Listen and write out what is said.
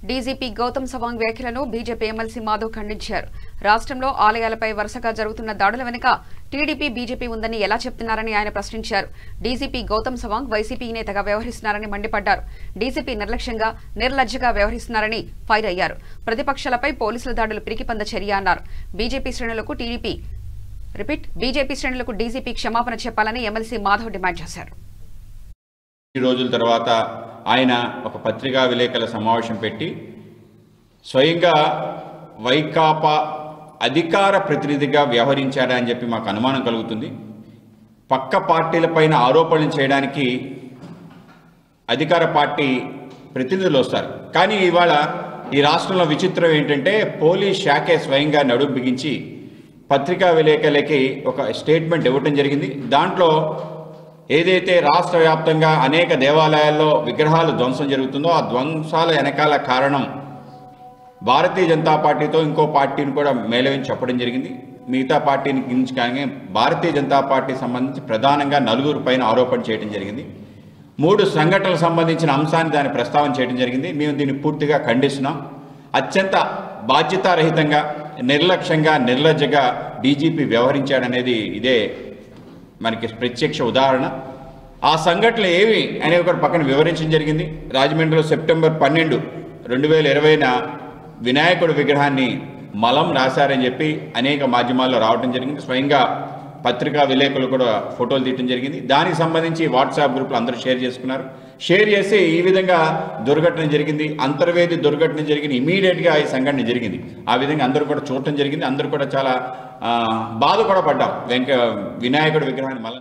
DGP Gautam Sawang వ్యాఖ్యలను BJP MLC Madhav ఖండించారు. రాష్ట్రంలో ఆలయాలపై వరుసగా జరుగుతున్న దాడుల వెనుక టీడీపీ బీజేపీ ఉందని ఎలా చెప్తున్నారని ఆయన ప్రశ్నించారు. డీజీపీ గౌతమ్ సవాంగ్ వైసీపీ నేతగా వ్యవహరిస్తున్నారని మండిపడ్డారు. డీజీపీ నిర్లక్ష్యంగా నిర్లజ్జగా వ్యవహరిస్తున్నారని ఫైర్ అయ్యారు. ప్రతిపక్షాలపై పోలీసుల దాడులు పిరికిపంద చర్య అన్నారు. బీజేపీ శ్రేణులకు డీజీపీ క్షమాపణ చెప్పాలని ఎమ్మెల్సీ మాధవ్ డిమాండ్ చేశారు. ఈ రోజుల తర్వాత ఆయన ఒక పత్రికా విలేకరుల సమావేశం పెట్టి స్వయంగా వైకాపా అధికార ప్రతినిధిగా వ్యవహరించాడని చెప్పి మాకు అనుమానం కలుగుతుంది. పక్క పార్టీలపైన ఆరోపణలు చేయడానికి అధికార పార్టీ ప్రతినిధులు వస్తారు. కానీ ఇవాళ ఈ రాష్ట్రంలో విచిత్రం ఏంటంటే పోలీస్ శాఖే స్వయంగా నడుము బిగించి పత్రికా విలేకరులకి ఒక స్టేట్మెంట్ ఇవ్వటం జరిగింది. దాంట్లో ఏదైతే రాష్ట్ర వ్యాప్తంగా అనేక దేవాలయాల్లో విగ్రహాలు ధ్వంసం జరుగుతుందో ఆ ధ్వంసాల వెనకాల కారణం భారతీయ జనతా పార్టీతో ఇంకో పార్టీని కూడా మేళవించి చెప్పడం జరిగింది. మిగతా పార్టీని గురించి కానీ భారతీయ జనతా పార్టీ సంబంధించి ప్రధానంగా 4 పైన ఆరోపణ చేయడం జరిగింది. 3 సంఘటనలకు సంబంధించిన అంశాన్ని దాన్ని ప్రస్తావన చేయడం జరిగింది. మేము దీన్ని పూర్తిగా ఖండిస్తున్నాం. అత్యంత బాధ్యతారహితంగా నిర్లక్ష్యంగా నిర్లజ్జగా డీజీపీ వ్యవహరించాడనేది ఇదే మనకి ప్రత్యక్ష ఉదాహరణ. ఆ సంఘటనలు ఏవి అనే ఒక పక్కన వివరించడం జరిగింది. రాజమండ్రిలో సెప్టెంబర్ 12, 2020న వినాయకుడి విగ్రహాన్ని మలం రాశారని చెప్పి అనేక మాధ్యమాల్లో రావడం జరిగింది. స్వయంగా పత్రికా విలేకరులు కూడా ఫోటోలు తీయడం జరిగింది. దానికి సంబంధించి వాట్సాప్ గ్రూప్లో అందరూ షేర్ చేసుకున్నారు. షేర్ చేసి ఈ విధంగా దుర్ఘటన జరిగింది, అంతర్వేది దుర్ఘటన జరిగింది, ఇమీడియట్గా ఈ సంఘటన జరిగింది. ఆ విధంగా అందరూ కూడా చూడటం జరిగింది. అందరూ కూడా చాలా బాధ కూడా పడ్డాం. వినాయకుడి విగ్రహాన్ని మలం